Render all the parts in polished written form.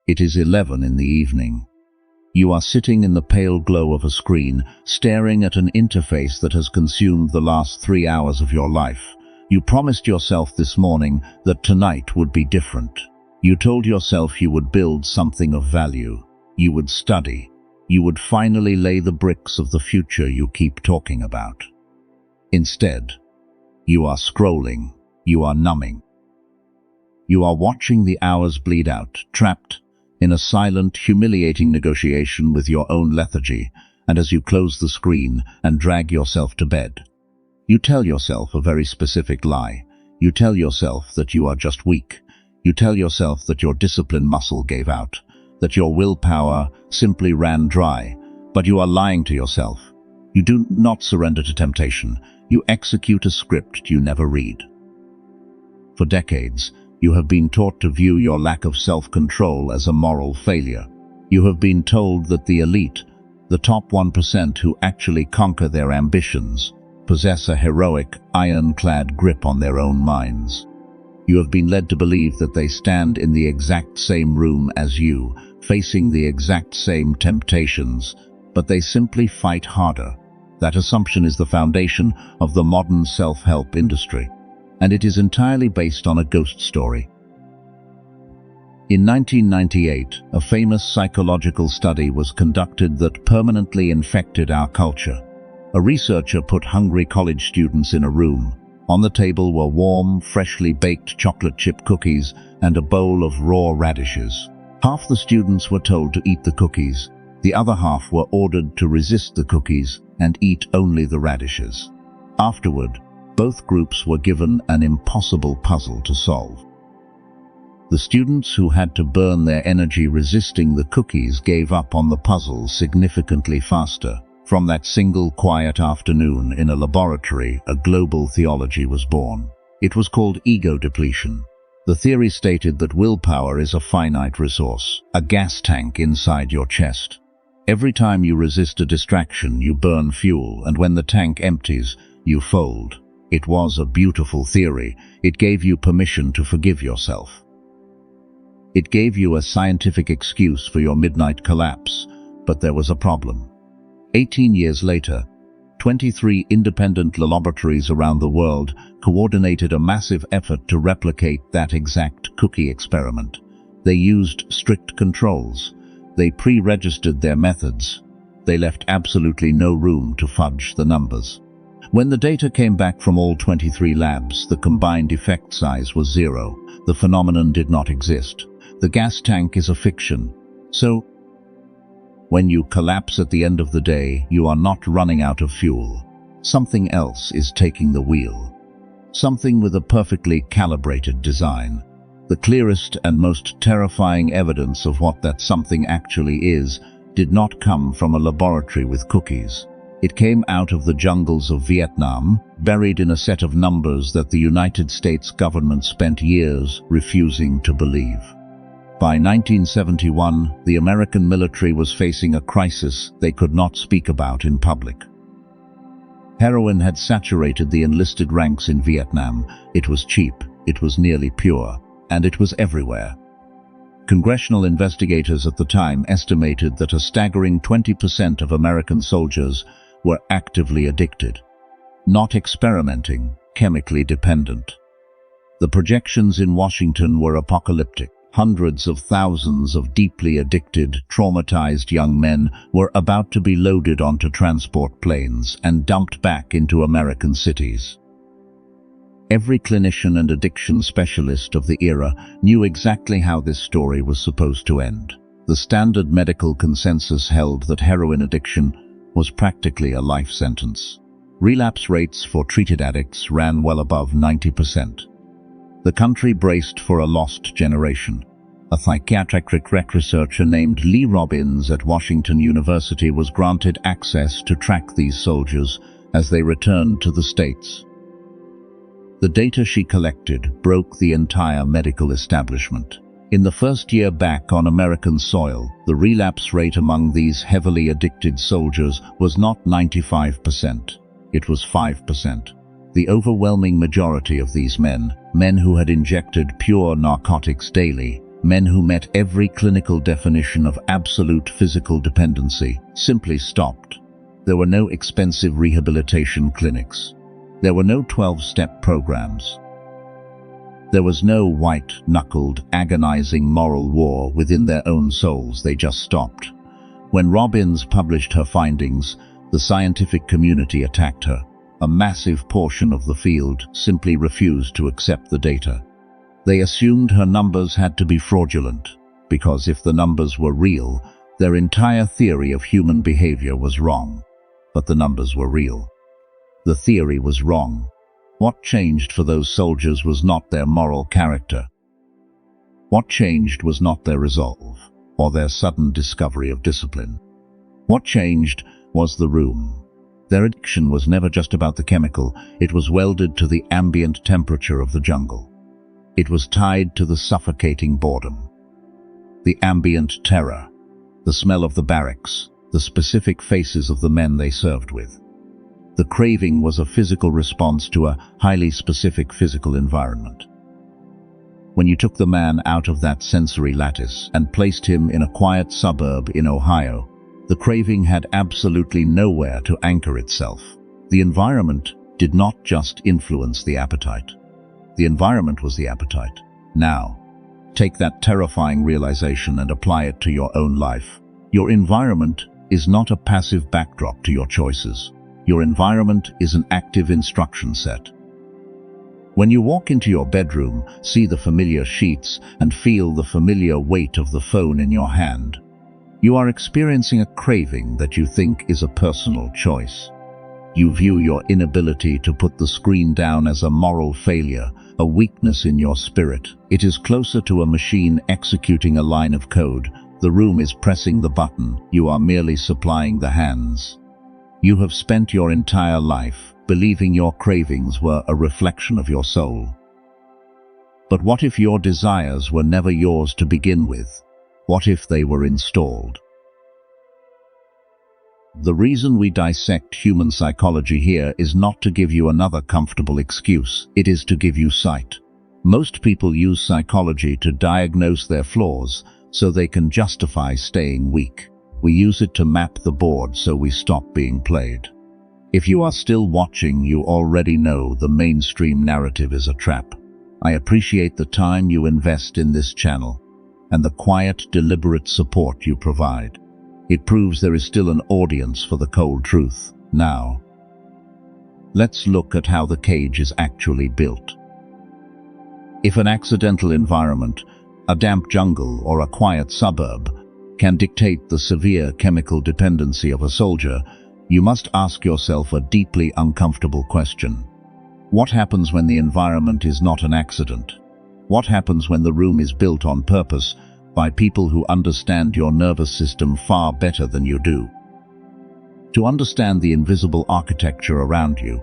It is 11 in the evening. You are sitting in the pale glow of a screen, staring at an interface that has consumed the last 3 hours of your life. You promised yourself this morning that tonight would be different. You told yourself you would build something of value. You would study. You would finally lay the bricks of the future you keep talking about. Instead, you are scrolling. You are numbing. You are watching the hours bleed out, trapped in a silent, humiliating negotiation with your own lethargy, and as you close the screen and drag yourself to bed, you tell yourself a very specific lie. You tell yourself that you are just weak. You tell yourself that your discipline muscle gave out, that your willpower simply ran dry, but you are lying to yourself. You do not surrender to temptation. You execute a script you never read. For decades, you have been taught to view your lack of self-control as a moral failure. You have been told that the elite, the top 1% who actually conquer their ambitions, possess a heroic, ironclad grip on their own minds. You have been led to believe that they stand in the exact same room as you, facing the exact same temptations, but they simply fight harder. That assumption is the foundation of the modern self-help industry, and it is entirely based on a ghost story. In 1998, a famous psychological study was conducted that permanently infected our culture. A researcher put hungry college students in a room. On the table were warm, freshly baked chocolate chip cookies and a bowl of raw radishes. Half the students were told to eat the cookies. The other half were ordered to resist the cookies and eat only the radishes. Afterward, both groups were given an impossible puzzle to solve. The students who had to burn their energy resisting the cookies gave up on the puzzle significantly faster. From that single quiet afternoon in a laboratory, a global theology was born. It was called ego depletion. The theory stated that willpower is a finite resource, a gas tank inside your chest. Every time you resist a distraction, you burn fuel, and when the tank empties, you fold. It was a beautiful theory. It gave you permission to forgive yourself. It gave you a scientific excuse for your midnight collapse, but there was a problem. 18 years later, 23 independent laboratories around the world coordinated a massive effort to replicate that exact cookie experiment. They used strict controls. They pre-registered their methods. They left absolutely no room to fudge the numbers. When the data came back from all 23 labs, the combined effect size was 0. The phenomenon did not exist. The gas tank is a fiction. So, when you collapse at the end of the day, you are not running out of fuel. Something else is taking the wheel. Something with a perfectly calibrated design. The clearest and most terrifying evidence of what that something actually is did not come from a laboratory with cookies. It came out of the jungles of Vietnam, buried in a set of numbers that the United States government spent years refusing to believe. By 1971, the American military was facing a crisis they could not speak about in public. Heroin had saturated the enlisted ranks in Vietnam. It was cheap, it was nearly pure, and it was everywhere. Congressional investigators at the time estimated that a staggering 20% of American soldiers were actively addicted, not experimenting, chemically dependent. The projections in Washington were apocalyptic. Hundreds of thousands of deeply addicted, traumatized young men were about to be loaded onto transport planes and dumped back into American cities. Every clinician and addiction specialist of the era knew exactly how this story was supposed to end. The standard medical consensus held that heroin addiction was practically a life sentence. Relapse rates for treated addicts ran well above 90%. The country braced for a lost generation. A psychiatric researcher named Lee Robbins at Washington University was granted access to track these soldiers as they returned to the States. The data she collected broke the entire medical establishment. In the first year back on American soil, the relapse rate among these heavily addicted soldiers was not 95%. It was 5%. The overwhelming majority of these men who had injected pure narcotics daily, Men who met every clinical definition of absolute physical dependency simply stopped. There were no expensive rehabilitation clinics. There were no 12-step programs. There was no white-knuckled, agonizing moral war within their own souls. They just stopped. When Robbins published her findings, the scientific community attacked her. A massive portion of the field simply refused to accept the data. They assumed her numbers had to be fraudulent, because if the numbers were real, their entire theory of human behavior was wrong. But the numbers were real. The theory was wrong. What changed for those soldiers was not their moral character. What changed was not their resolve, or their sudden discovery of discipline. What changed was the room. Their addiction was never just about the chemical, it was welded to the ambient temperature of the jungle. It was tied to the suffocating boredom, the ambient terror, the smell of the barracks, the specific faces of the men they served with. The craving was a physical response to a highly specific physical environment. When you took the man out of that sensory lattice and placed him in a quiet suburb in Ohio, the craving had absolutely nowhere to anchor itself. The environment did not just influence the appetite. The environment was the appetite. Now, take that terrifying realization and apply it to your own life. Your environment is not a passive backdrop to your choices. Your environment is an active instruction set. When you walk into your bedroom, see the familiar sheets, and feel the familiar weight of the phone in your hand, you are experiencing a craving that you think is a personal choice. You view your inability to put the screen down as a moral failure, a weakness in your spirit. It is closer to a machine executing a line of code. The room is pressing the button. You are merely supplying the hands. You have spent your entire life believing your cravings were a reflection of your soul. But what if your desires were never yours to begin with? What if they were installed? The reason we dissect human psychology here is not to give you another comfortable excuse. It is to give you sight. Most people use psychology to diagnose their flaws so they can justify staying weak. We use it to map the board so we stop being played. If you are still watching, you already know the mainstream narrative is a trap. I appreciate the time you invest in this channel and the quiet, deliberate support you provide. It proves there is still an audience for the cold truth. Now, let's look at how the cage is actually built. If an accidental environment, a damp jungle or a quiet suburb, can dictate the severe chemical dependency of a soldier, you must ask yourself a deeply uncomfortable question. What happens when the environment is not an accident? What happens when the room is built on purpose by people who understand your nervous system far better than you do? To understand the invisible architecture around you,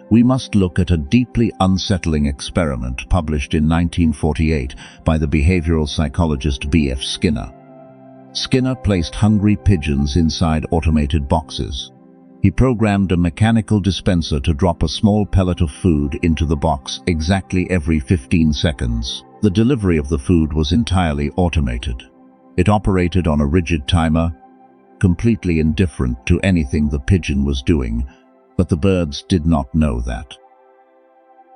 we must look at a deeply unsettling experiment published in 1948 by the behavioral psychologist B.F. Skinner. Skinner placed hungry pigeons inside automated boxes. He programmed a mechanical dispenser to drop a small pellet of food into the box exactly every 15 seconds. The delivery of the food was entirely automated. It operated on a rigid timer, completely indifferent to anything the pigeon was doing, but the birds did not know that.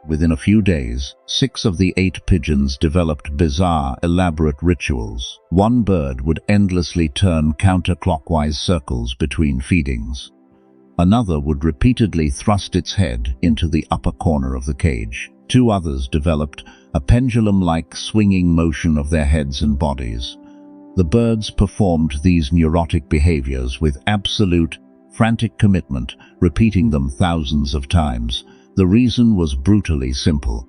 Within a few days, 6 of the 8 pigeons developed bizarre, elaborate rituals. One bird would endlessly turn counterclockwise circles between feedings. Another would repeatedly thrust its head into the upper corner of the cage. 2 others developed a pendulum-like swinging motion of their heads and bodies. The birds performed these neurotic behaviors with absolute, frantic commitment, repeating them thousands of times. The reason was brutally simple.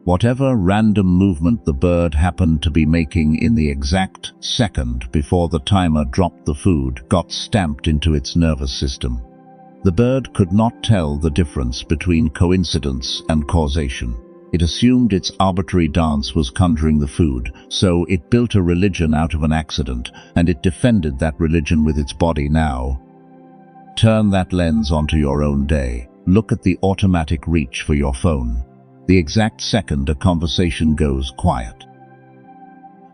Whatever random movement the bird happened to be making in the exact second before the timer dropped the food got stamped into its nervous system. The bird could not tell the difference between coincidence and causation. It assumed its arbitrary dance was conjuring the food, so it built a religion out of an accident, and it defended that religion with its body. Now, turn that lens onto your own day. Look at the automatic reach for your phone. The exact second a conversation goes quiet.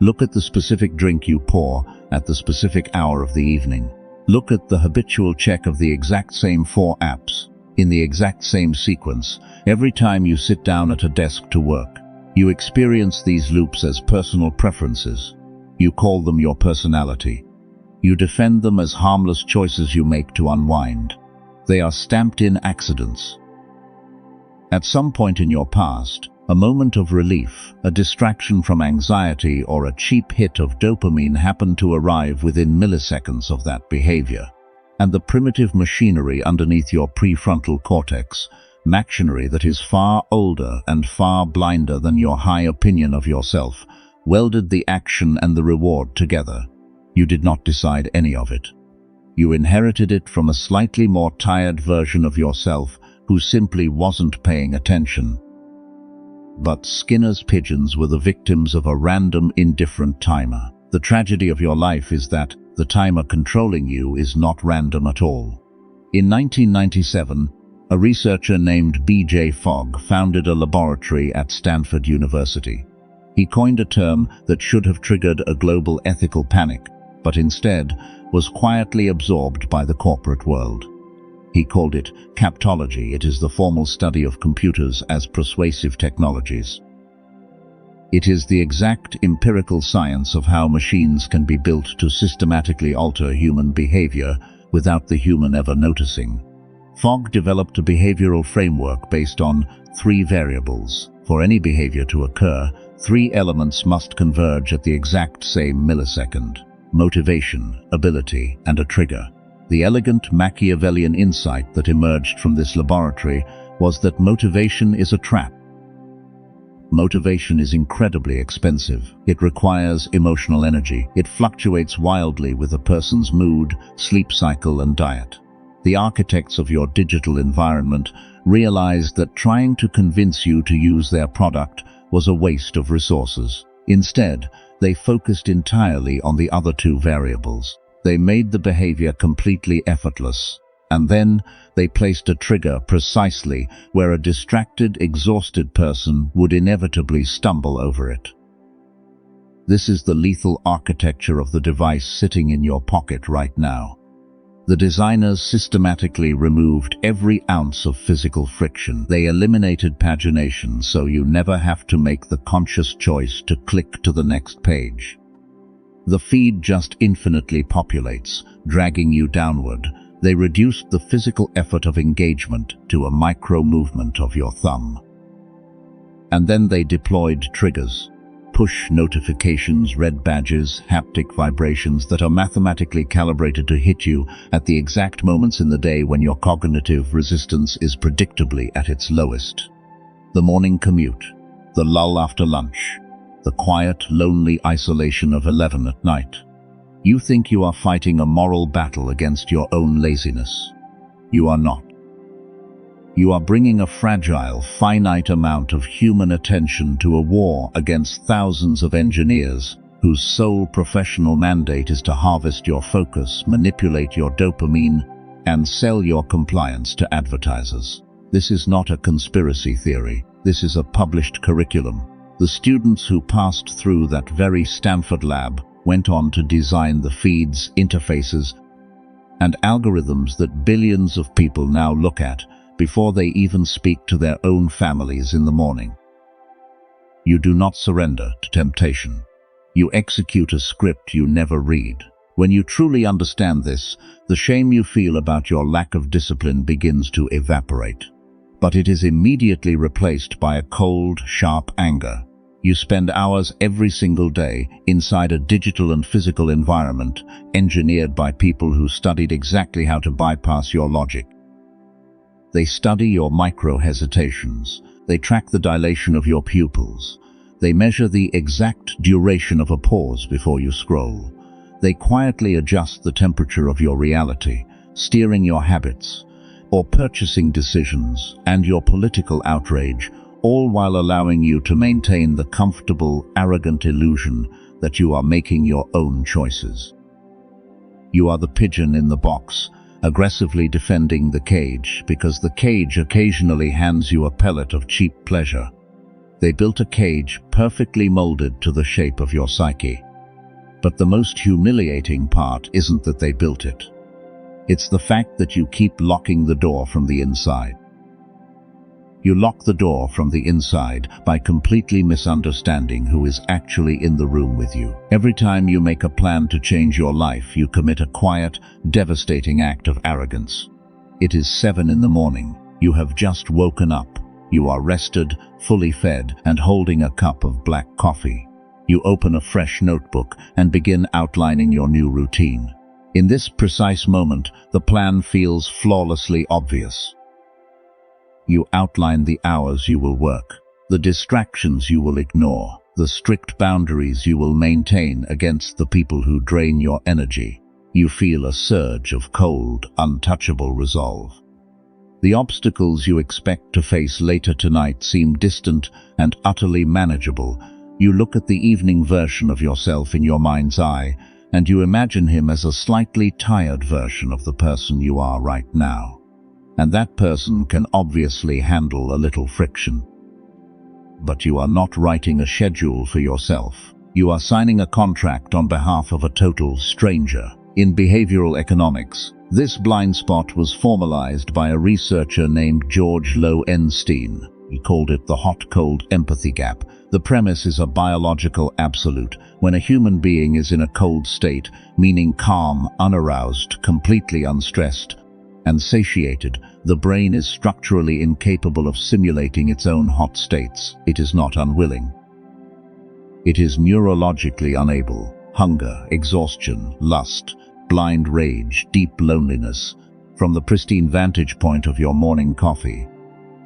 Look at the specific drink you pour at the specific hour of the evening. Look at the habitual check of the exact same 4 apps, in the exact same sequence, every time you sit down at a desk to work. You experience these loops as personal preferences. You call them your personality. You defend them as harmless choices you make to unwind. They are stamped-in accidents. At some point in your past, a moment of relief, a distraction from anxiety, or a cheap hit of dopamine happened to arrive within milliseconds of that behavior. And the primitive machinery underneath your prefrontal cortex, machinery that is far older and far blinder than your high opinion of yourself, welded the action and the reward together. You did not decide any of it. You inherited it from a slightly more tired version of yourself who simply wasn't paying attention. But Skinner's pigeons were the victims of a random, indifferent timer. The tragedy of your life is that the timer controlling you is not random at all. In 1997, a researcher named B.J. Fogg founded a laboratory at Stanford University. He coined a term that should have triggered a global ethical panic, but instead was quietly absorbed by the corporate world. He called it Captology. It is the formal study of computers as persuasive technologies. It is the exact empirical science of how machines can be built to systematically alter human behavior without the human ever noticing. Fogg developed a behavioral framework based on 3 variables. For any behavior to occur, 3 elements must converge at the exact same millisecond: motivation, ability, and a trigger. The elegant Machiavellian insight that emerged from this laboratory was that motivation is a trap. Motivation is incredibly expensive. It requires emotional energy. It fluctuates wildly with a person's mood, sleep cycle, and diet. The architects of your digital environment realized that trying to convince you to use their product was a waste of resources. Instead, they focused entirely on the other 2 variables. They made the behavior completely effortless. And then they placed a trigger precisely where a distracted, exhausted person would inevitably stumble over it. This is the lethal architecture of the device sitting in your pocket right now. The designers systematically removed every ounce of physical friction. They eliminated pagination so you never have to make the conscious choice to click to the next page. The feed just infinitely populates, dragging you downward. They reduced the physical effort of engagement to a micro-movement of your thumb. And then they deployed triggers, push notifications, red badges, haptic vibrations that are mathematically calibrated to hit you at the exact moments in the day when your cognitive resistance is predictably at its lowest. The morning commute, the lull after lunch, the quiet, lonely isolation of 11 at night. You think you are fighting a moral battle against your own laziness. You are not. You are bringing a fragile, finite amount of human attention to a war against thousands of engineers whose sole professional mandate is to harvest your focus, manipulate your dopamine, and sell your compliance to advertisers. This is not a conspiracy theory. This is a published curriculum. The students who passed through that very Stanford lab went on to design the feeds, interfaces, and algorithms that billions of people now look at before they even speak to their own families in the morning. You do not surrender to temptation. You execute a script you never read. When you truly understand this, the shame you feel about your lack of discipline begins to evaporate. But it is immediately replaced by a cold, sharp anger. You spend hours every single day inside a digital and physical environment engineered by people who studied exactly how to bypass your logic. They study your micro-hesitations. They track the dilation of your pupils. They measure the exact duration of a pause before you scroll. They quietly adjust the temperature of your reality, steering your habits, or purchasing decisions, and your political outrage, all while allowing you to maintain the comfortable, arrogant illusion that you are making your own choices. You are the pigeon in the box, aggressively defending the cage, because the cage occasionally hands you a pellet of cheap pleasure. They built a cage perfectly molded to the shape of your psyche. But the most humiliating part isn't that they built it. It's the fact that you keep locking the door from the inside. You lock the door from the inside by completely misunderstanding who is actually in the room with you. Every time you make a plan to change your life, you commit a quiet, devastating act of arrogance. It is 7 in the morning. You have just woken up. You are rested, fully fed, and holding a cup of black coffee. You open a fresh notebook and begin outlining your new routine. In this precise moment, the plan feels flawlessly obvious. You outline the hours you will work, the distractions you will ignore, the strict boundaries you will maintain against the people who drain your energy. You feel a surge of cold, untouchable resolve. The obstacles you expect to face later tonight seem distant and utterly manageable. You look at the evening version of yourself in your mind's eye, and you imagine him as a slightly tired version of the person you are right now. And that person can obviously handle a little friction. But you are not writing a schedule for yourself. You are signing a contract on behalf of a total stranger. In behavioral economics, this blind spot was formalized by a researcher named George Loewenstein. He called it the hot-cold empathy gap. The premise is a biological absolute. When a human being is in a cold state, meaning calm, unaroused, completely unstressed, and satiated, the brain is structurally incapable of simulating its own hot states. It is not unwilling. It is neurologically unable. Hunger, exhaustion, lust, blind rage, deep loneliness. From the pristine vantage point of your morning coffee,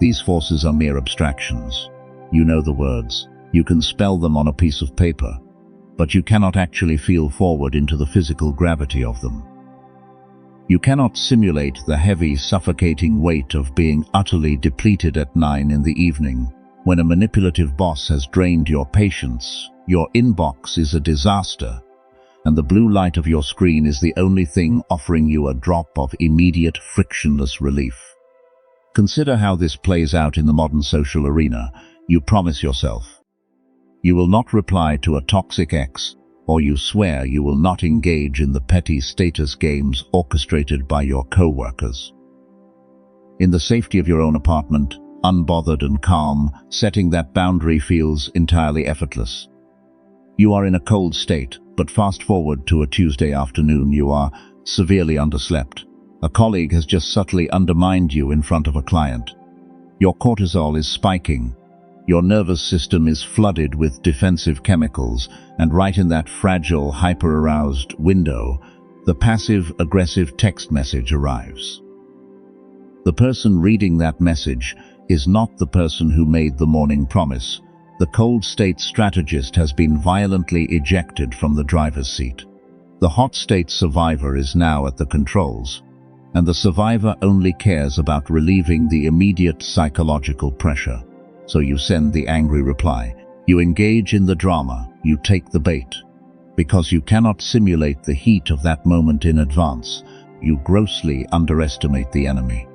these forces are mere abstractions. You know the words. You can spell them on a piece of paper, but you cannot actually feel forward into the physical gravity of them. You cannot simulate the heavy, suffocating weight of being utterly depleted at 9 in the evening, when a manipulative boss has drained your patience. Your inbox is a disaster, and the blue light of your screen is the only thing offering you a drop of immediate, frictionless relief. Consider how this plays out in the modern social arena. You promise yourself you will not reply to a toxic ex, or you swear you will not engage in the petty status games orchestrated by your co-workers. In the safety of your own apartment, unbothered and calm, setting that boundary feels entirely effortless. You are in a cold state, but fast forward to a Tuesday afternoon. You are severely underslept. A colleague has just subtly undermined you in front of a client. Your cortisol is spiking. Your nervous system is flooded with defensive chemicals, and right in that fragile, hyper-aroused window, the passive-aggressive text message arrives. The person reading that message is not the person who made the morning promise. The cold state strategist has been violently ejected from the driver's seat. The hot state survivor is now at the controls, and the survivor only cares about relieving the immediate psychological pressure. So you send the angry reply. You engage in the drama. You take the bait. Because you cannot simulate the heat of that moment in advance, you grossly underestimate the enemy.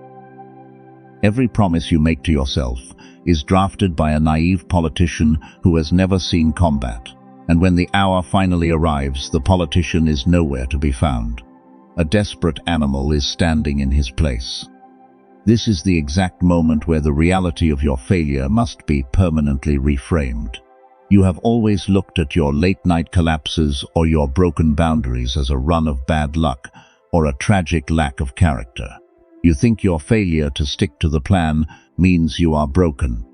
Every promise you make to yourself is drafted by a naive politician who has never seen combat. And when the hour finally arrives, the politician is nowhere to be found. A desperate animal is standing in his place. This is the exact moment where the reality of your failure must be permanently reframed. You have always looked at your late-night collapses or your broken boundaries as a run of bad luck or a tragic lack of character. You think your failure to stick to the plan means you are broken.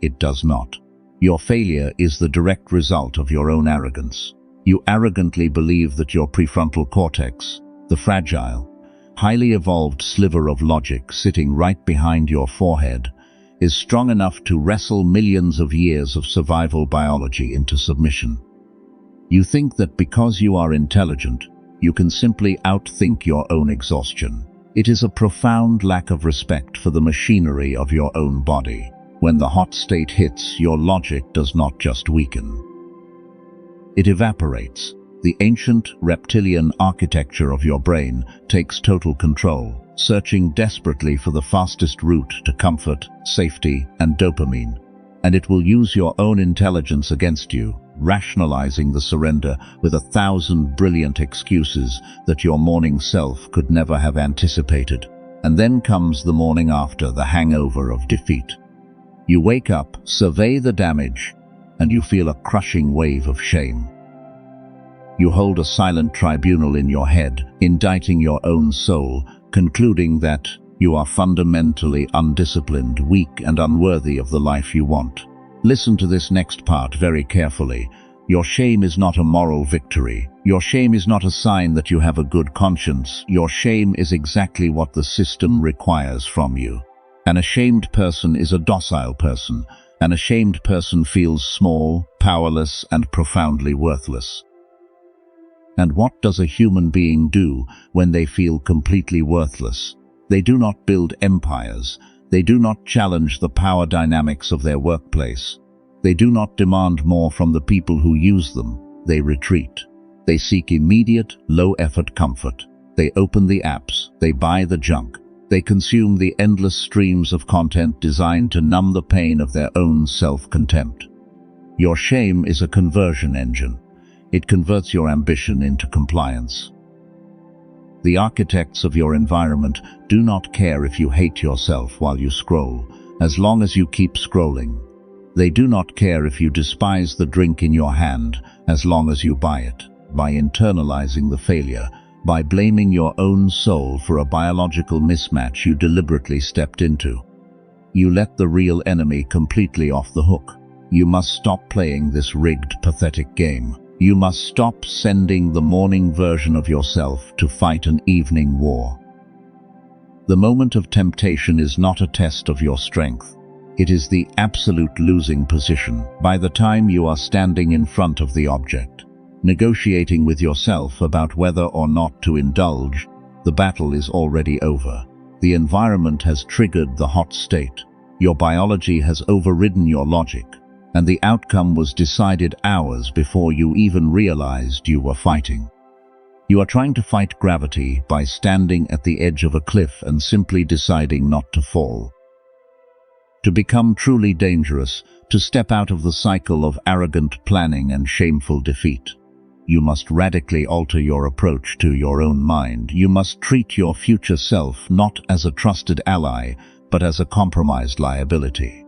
It does not. Your failure is the direct result of your own arrogance. You arrogantly believe that your prefrontal cortex, the fragile, highly evolved sliver of logic sitting right behind your forehead, is strong enough to wrestle millions of years of survival biology into submission. You think that because you are intelligent, you can simply outthink your own exhaustion. It is a profound lack of respect for the machinery of your own body. When the hot state hits, your logic does not just weaken. It evaporates. The ancient reptilian architecture of your brain takes total control, searching desperately for the fastest route to comfort, safety, and dopamine. and it will use your own intelligence against you, rationalizing the surrender with 1,000 brilliant excuses that your morning self could never have anticipated. And then comes the morning after, the hangover of defeat. You wake up, survey the damage, and you feel a crushing wave of shame. You hold a silent tribunal in your head, indicting your own soul, concluding that you are fundamentally undisciplined, weak, and unworthy of the life you want. Listen to this next part very carefully. Your shame is not a moral victory. Your shame is not a sign that you have a good conscience. Your shame is exactly what the system requires from you. An ashamed person is a docile person. An ashamed person feels small, powerless, and profoundly worthless. And what does a human being do when they feel completely worthless? They do not build empires. They do not challenge the power dynamics of their workplace. They do not demand more from the people who use them. They retreat. They seek immediate, low-effort comfort. They open the apps. They buy the junk. They consume the endless streams of content designed to numb the pain of their own self-contempt. Your shame is a conversion engine. It converts your ambition into compliance. The architects of your environment do not care if you hate yourself while you scroll, as long as you keep scrolling. They do not care if you despise the drink in your hand, as long as you buy it. By internalizing the failure, by blaming your own soul for a biological mismatch you deliberately stepped into, you let the real enemy completely off the hook. You must stop playing this rigged, pathetic game. You must stop sending the morning version of yourself to fight an evening war. The moment of temptation is not a test of your strength. It is the absolute losing position. By the time you are standing in front of the object, negotiating with yourself about whether or not to indulge, the battle is already over. The environment has triggered the hot state. Your biology has overridden your logic, and the outcome was decided hours before you even realized you were fighting. You are trying to fight gravity by standing at the edge of a cliff and simply deciding not to fall. To become truly dangerous, to step out of the cycle of arrogant planning and shameful defeat, you must radically alter your approach to your own mind. You must treat your future self not as a trusted ally, but as a compromised liability.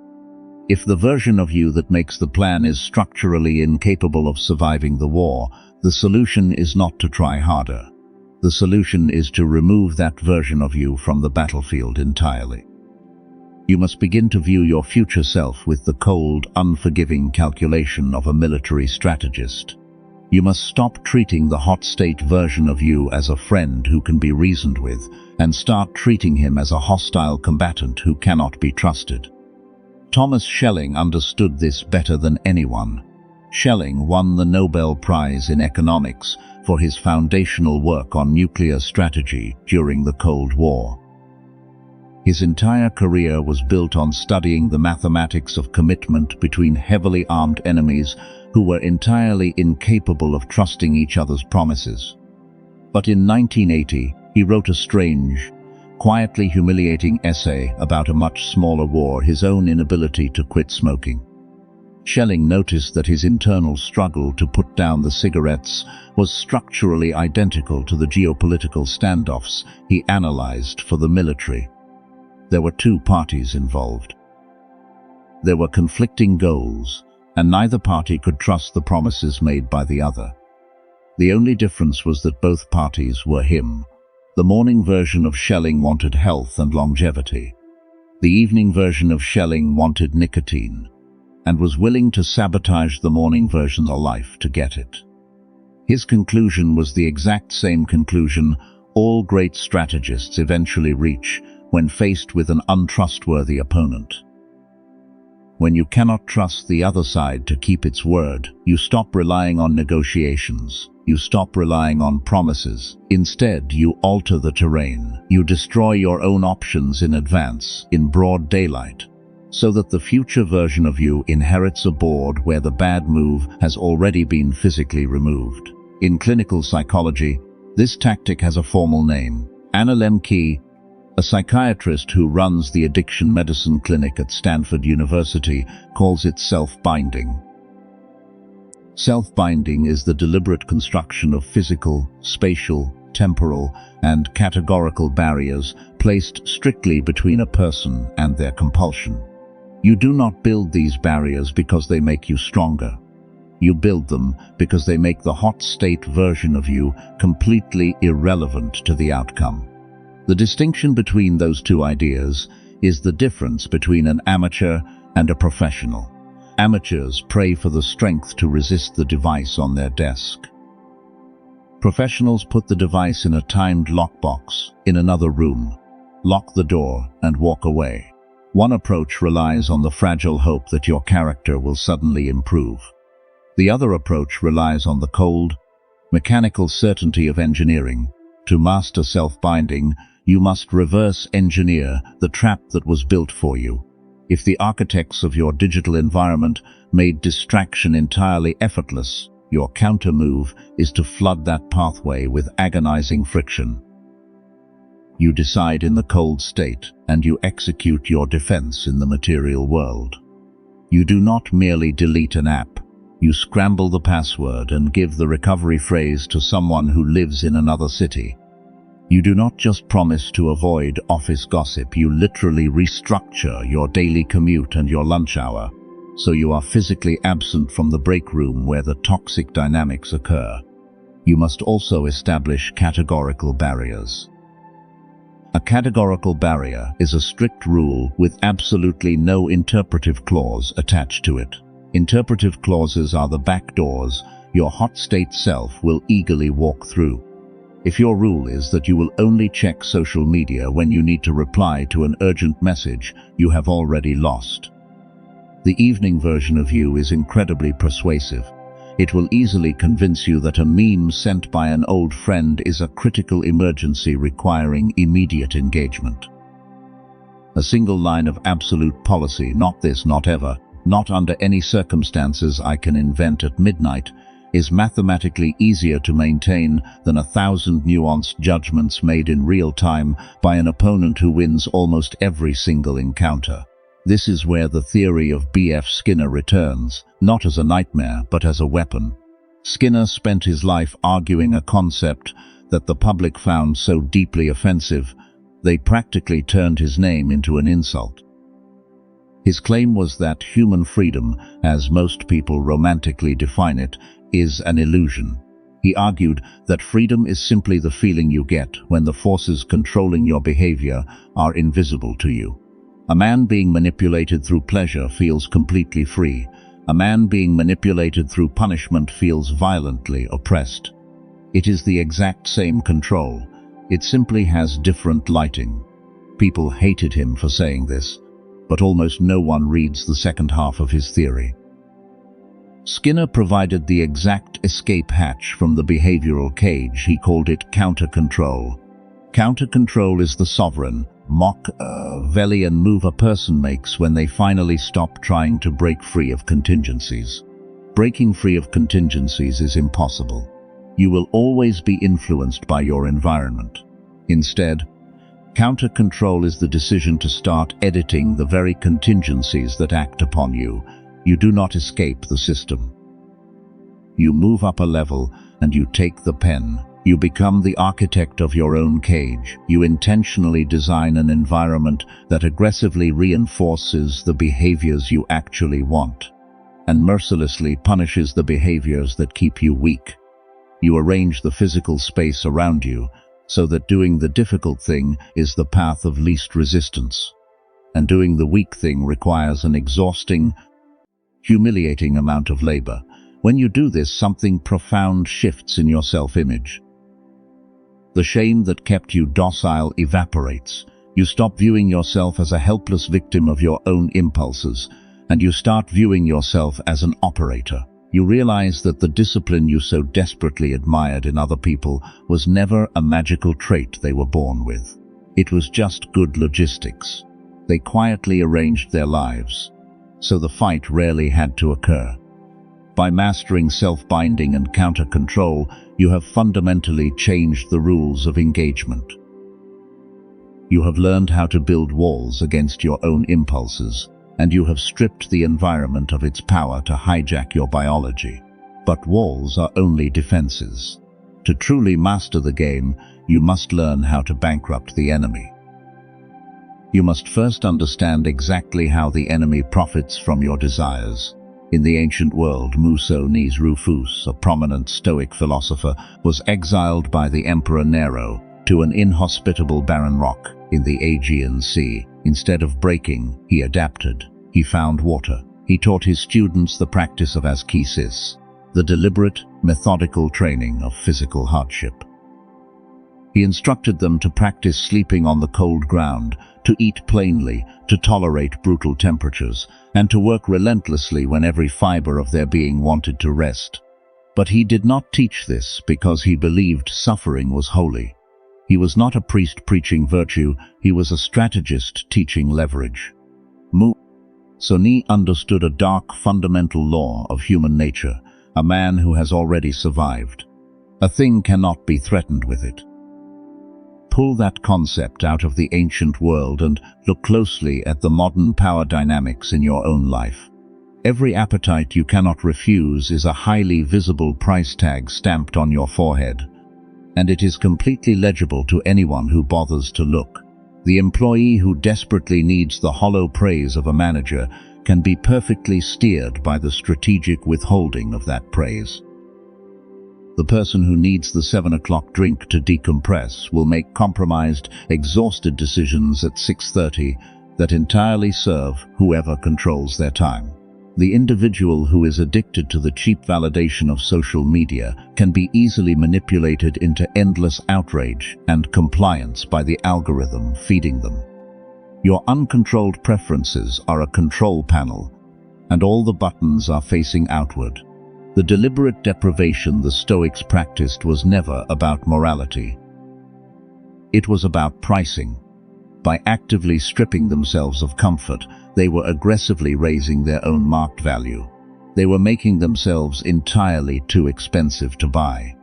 If the version of you that makes the plan is structurally incapable of surviving the war, the solution is not to try harder. The solution is to remove that version of you from the battlefield entirely. You must begin to view your future self with the cold, unforgiving calculation of a military strategist. You must stop treating the hot state version of you as a friend who can be reasoned with, and start treating him as a hostile combatant who cannot be trusted. Thomas Schelling understood this better than anyone. Schelling won the Nobel Prize in Economics for his foundational work on nuclear strategy during the Cold War. His entire career was built on studying the mathematics of commitment between heavily armed enemies who were entirely incapable of trusting each other's promises. But in 1980, he wrote a strange, quietly humiliating essay about a much smaller war, his own inability to quit smoking. Schelling noticed that his internal struggle to put down the cigarettes was structurally identical to the geopolitical standoffs he analyzed for the military. There were two parties involved. There were conflicting goals, and neither party could trust the promises made by the other. The only difference was that both parties were him. The morning version of Schelling wanted health and longevity. The evening version of Schelling wanted nicotine, and was willing to sabotage the morning version's life to get it. His conclusion was the exact same conclusion all great strategists eventually reach when faced with an untrustworthy opponent. When you cannot trust the other side to keep its word, you stop relying on negotiations. You stop relying on promises. Instead, you alter the terrain. You destroy your own options in advance, in broad daylight, so that the future version of you inherits a board where the bad move has already been physically removed. In clinical psychology, this tactic has a formal name: analemchy, A psychiatrist who runs the addiction medicine clinic at Stanford University calls it self-binding. Self-binding is the deliberate construction of physical, spatial, temporal, and categorical barriers placed strictly between a person and their compulsion. You do not build these barriers because they make you stronger. You build them because they make the hot state version of you completely irrelevant to the outcome. The distinction between those two ideas is the difference between an amateur and a professional. Amateurs pray for the strength to resist the device on their desk. Professionals put the device in a timed lockbox in another room, lock the door, and walk away. One approach relies on the fragile hope that your character will suddenly improve. The other approach relies on the cold, mechanical certainty of engineering. To master self-binding, you must reverse engineer the trap that was built for you. If the architects of your digital environment made distraction entirely effortless, your counter-move is to flood that pathway with agonizing friction. You decide in the cold state, and you execute your defense in the material world. You do not merely delete an app. You scramble the password and give the recovery phrase to someone who lives in another city. You do not just promise to avoid office gossip, you literally restructure your daily commute and your lunch hour, so you are physically absent from the break room where the toxic dynamics occur. You must also establish categorical barriers. A categorical barrier is a strict rule with absolutely no interpretive clause attached to it. Interpretive clauses are the back doors your hot state self will eagerly walk through. If your rule is that you will only check social media when you need to reply to an urgent message, you have already lost. The evening version of you is incredibly persuasive. It will easily convince you that a meme sent by an old friend is a critical emergency requiring immediate engagement. A single line of absolute policy, not this, not ever, not under any circumstances I can invent at midnight, is mathematically easier to maintain than 1,000 nuanced judgments made in real time by an opponent who wins almost every single encounter. This is where the theory of B.F. Skinner returns, not as a nightmare, but as a weapon. Skinner spent his life arguing a concept that the public found so deeply offensive, they practically turned his name into an insult. His claim was that human freedom, as most people romantically define it, is an illusion. He argued that freedom is simply the feeling you get when the forces controlling your behavior are invisible to you. A man being manipulated through pleasure feels completely free. A man being manipulated through punishment feels violently oppressed. It is the exact same control. It simply has different lighting. People hated him for saying this, but almost no one reads the second half of his theory. Skinner provided the exact escape hatch from the behavioral cage. He called it counter-control. Counter-control is the sovereign, Machiavellian move a person makes when they finally stop trying to break free of contingencies. Breaking free of contingencies is impossible. You will always be influenced by your environment. Instead, counter-control is the decision to start editing the very contingencies that act upon you. You do not escape the system. You move up a level and you take the pen. You become the architect of your own cage. You intentionally design an environment that aggressively reinforces the behaviors you actually want, and mercilessly punishes the behaviors that keep you weak. You arrange the physical space around you so that doing the difficult thing is the path of least resistance, and doing the weak thing requires an exhausting, humiliating amount of labor. When you do this, something profound shifts in your self-image. The shame that kept you docile evaporates. You stop viewing yourself as a helpless victim of your own impulses, and you start viewing yourself as an operator. You realize that the discipline you so desperately admired in other people was never a magical trait they were born with. It was just good logistics. They quietly arranged their lives, so the fight rarely had to occur. By mastering self-binding and counter-control, you have fundamentally changed the rules of engagement. You have learned how to build walls against your own impulses, and you have stripped the environment of its power to hijack your biology. But walls are only defenses. To truly master the game, you must learn how to bankrupt the enemy. You must first understand exactly how the enemy profits from your desires. In the ancient world, Musoni's Rufus, a prominent Stoic philosopher, was exiled by the Emperor Nero to an inhospitable barren rock in the Aegean Sea. Instead of breaking, he adapted. He found water. He taught his students the practice of ascesis, the deliberate, methodical training of physical hardship. He instructed them to practice sleeping on the cold ground, to eat plainly, to tolerate brutal temperatures, and to work relentlessly when every fiber of their being wanted to rest. But he did not teach this because he believed suffering was holy. He was not a priest preaching virtue, he was a strategist teaching leverage. Musoni understood a dark fundamental law of human nature. A man who has already survived. A thing cannot be threatened with it. Pull that concept out of the ancient world and look closely at the modern power dynamics in your own life. Every appetite you cannot refuse is a highly visible price tag stamped on your forehead, and it is completely legible to anyone who bothers to look. The employee who desperately needs the hollow praise of a manager can be perfectly steered by the strategic withholding of that praise. The person who needs the 7 o'clock drink to decompress will make compromised, exhausted decisions at 6:30 that entirely serve whoever controls their time. The individual who is addicted to the cheap validation of social media can be easily manipulated into endless outrage and compliance by the algorithm feeding them. Your uncontrolled preferences are a control panel, and all the buttons are facing outward. The deliberate deprivation the Stoics practiced was never about morality. It was about pricing. By actively stripping themselves of comfort, they were aggressively raising their own market value. They were making themselves entirely too expensive to buy.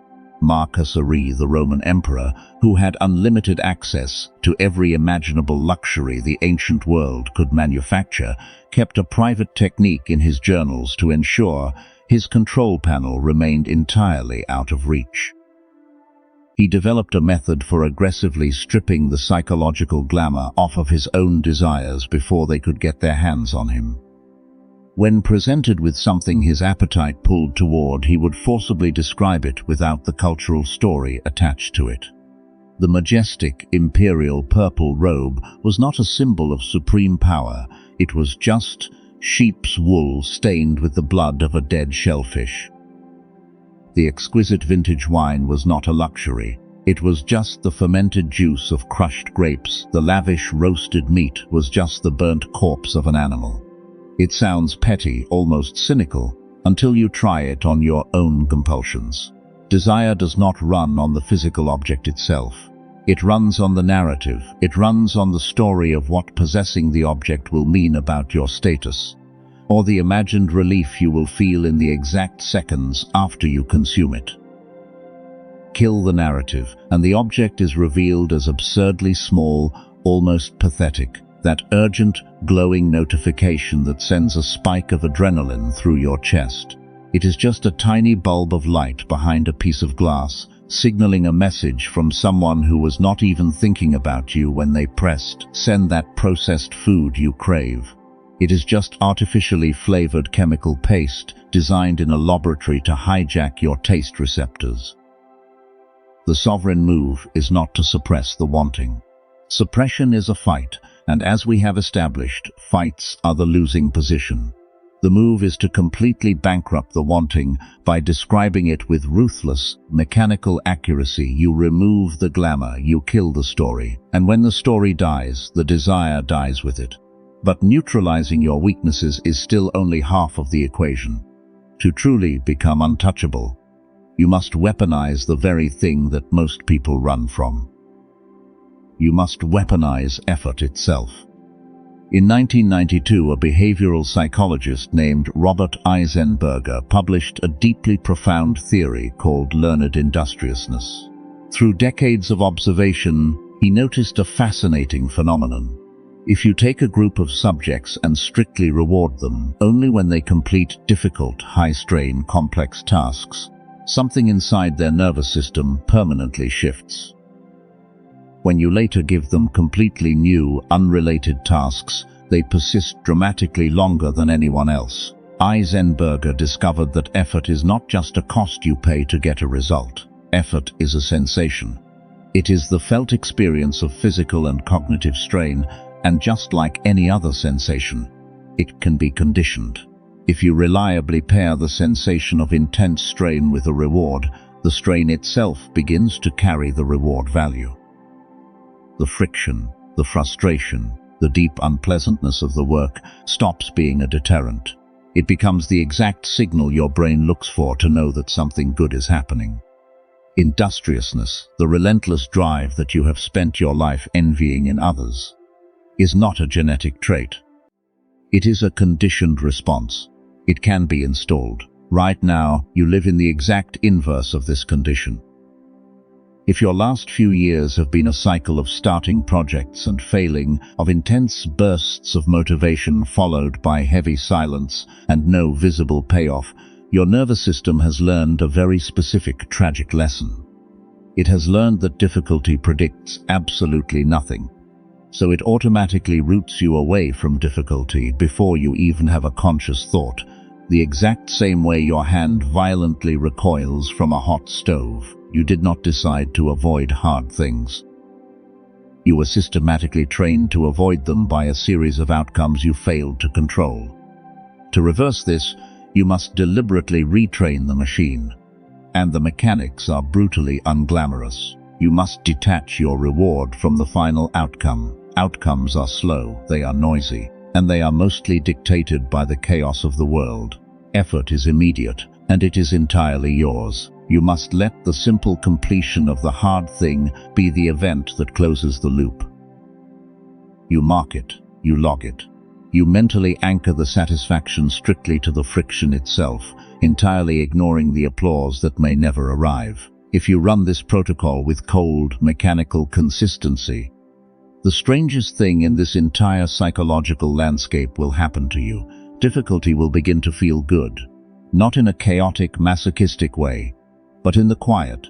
Marcus Aurelius, the Roman emperor, who had unlimited access to every imaginable luxury the ancient world could manufacture, kept a private technique in his journals to ensure his control panel remained entirely out of reach. He developed a method for aggressively stripping the psychological glamour off of his own desires before they could get their hands on him. When presented with something his appetite pulled toward, he would forcibly describe it without the cultural story attached to it. The majestic imperial purple robe was not a symbol of supreme power, it was just sheep's wool stained with the blood of a dead shellfish. The exquisite vintage wine was not a luxury, it was just the fermented juice of crushed grapes. The lavish roasted meat was just the burnt corpse of an animal. It sounds petty, almost cynical, until you try it on your own compulsions. Desire does not run on the physical object itself. It runs on the narrative. It runs on the story of what possessing the object will mean about your status, or the imagined relief you will feel in the exact seconds after you consume it. Kill the narrative, and the object is revealed as absurdly small, almost pathetic. That urgent, glowing notification that sends a spike of adrenaline through your chest. It is just a tiny bulb of light behind a piece of glass, signaling a message from someone who was not even thinking about you when they pressed send that processed food you crave. It is just artificially flavored chemical paste designed in a laboratory to hijack your taste receptors. The sovereign move is not to suppress the wanting. Suppression is a fight, and as we have established, fights are the losing position. The move is to completely bankrupt the wanting by describing it with ruthless, mechanical accuracy. You remove the glamour, you kill the story, and when the story dies, the desire dies with it. But neutralizing your weaknesses is still only half of the equation. To truly become untouchable, you must weaponize the very thing that most people run from. You must weaponize effort itself. In 1992, a behavioral psychologist named Robert Eisenberger published a deeply profound theory called learned industriousness. Through decades of observation, He noticed a fascinating phenomenon. If you take a group of subjects and strictly reward them only when they complete difficult, high-strain, complex tasks, something inside their nervous system permanently shifts. When you later give them completely new, unrelated tasks, they persist dramatically longer than anyone else. Eisenberger discovered that effort is not just a cost you pay to get a result. Effort is a sensation. It is the felt experience of physical and cognitive strain, and just like any other sensation, it can be conditioned. If you reliably pair the sensation of intense strain with a reward, the strain itself begins to carry the reward value. The friction, the frustration, the deep unpleasantness of the work stops being a deterrent. It becomes the exact signal your brain looks for to know that something good is happening. Industriousness, the relentless drive that you have spent your life envying in others, is not a genetic trait. It is a conditioned response. It can be installed. Right now, you live in the exact inverse of this condition. If your last few years have been a cycle of starting projects and failing, of intense bursts of motivation followed by heavy silence and no visible payoff, your nervous system has learned a very specific tragic lesson. It has learned that difficulty predicts absolutely nothing. So it automatically routes you away from difficulty before you even have a conscious thought, the exact same way your hand violently recoils from a hot stove. You did not decide to avoid hard things. You were systematically trained to avoid them by a series of outcomes you failed to control. To reverse this, you must deliberately retrain the machine. And the mechanics are brutally unglamorous. You must detach your reward from the final outcome. Outcomes are slow, they are noisy, and they are mostly dictated by the chaos of the world. Effort is immediate, and it is entirely yours. You must let the simple completion of the hard thing be the event that closes the loop. You mark it, you log it. You mentally anchor the satisfaction strictly to the friction itself, entirely ignoring the applause that may never arrive. If you run this protocol with cold, mechanical consistency, the strangest thing in this entire psychological landscape will happen to you. Difficulty will begin to feel good, not in a chaotic, masochistic way, but in the quiet,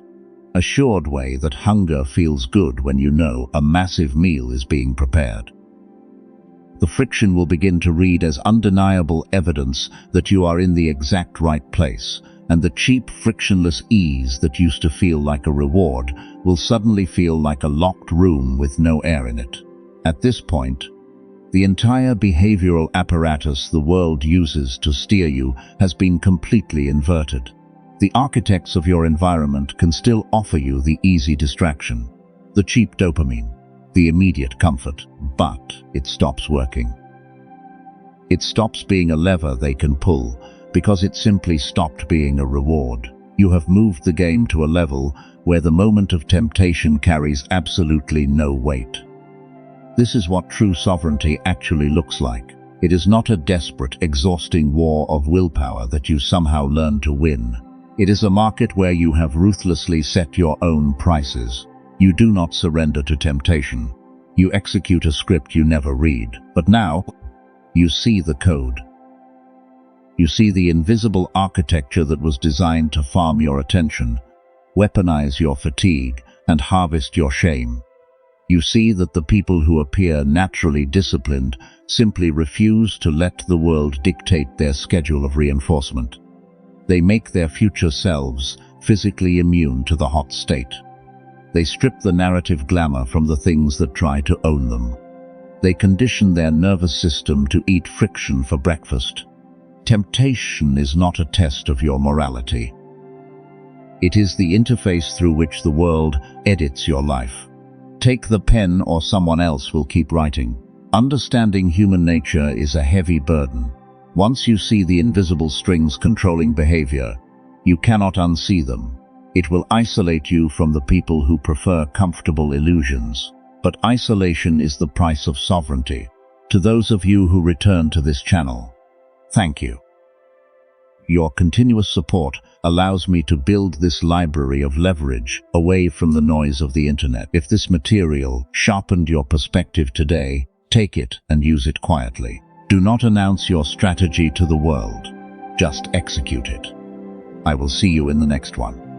assured way that hunger feels good when you know a massive meal is being prepared. The friction will begin to read as undeniable evidence that you are in the exact right place, and the cheap, frictionless ease that used to feel like a reward will suddenly feel like a locked room with no air in it. At this point, the entire behavioral apparatus the world uses to steer you has been completely inverted. The architects of your environment can still offer you the easy distraction, the cheap dopamine, the immediate comfort, but it stops working. It stops being a lever they can pull because it simply stopped being a reward. You have moved the game to a level where the moment of temptation carries absolutely no weight. This is what true sovereignty actually looks like. It is not a desperate, exhausting war of willpower that you somehow learn to win. It is a market where you have ruthlessly set your own prices. You do not surrender to temptation. You execute a script you never read. But now, you see the code. You see the invisible architecture that was designed to farm your attention, weaponize your fatigue, and harvest your shame. You see that the people who appear naturally disciplined simply refuse to let the world dictate their schedule of reinforcement. They make their future selves physically immune to the hot state. They strip the narrative glamour from the things that try to own them. They condition their nervous system to eat friction for breakfast. Temptation is not a test of your morality. It is the interface through which the world edits your life. Take the pen or someone else will keep writing. Understanding human nature is a heavy burden. Once you see the invisible strings controlling behavior, you cannot unsee them. It will isolate you from the people who prefer comfortable illusions. But isolation is the price of sovereignty. To those of you who return to this channel, thank you. Your continuous support allows me to build this library of leverage away from the noise of the internet. If this material sharpened your perspective today, take it and use it quietly. Do not announce your strategy to the world. Just execute it. I will see you in the next one.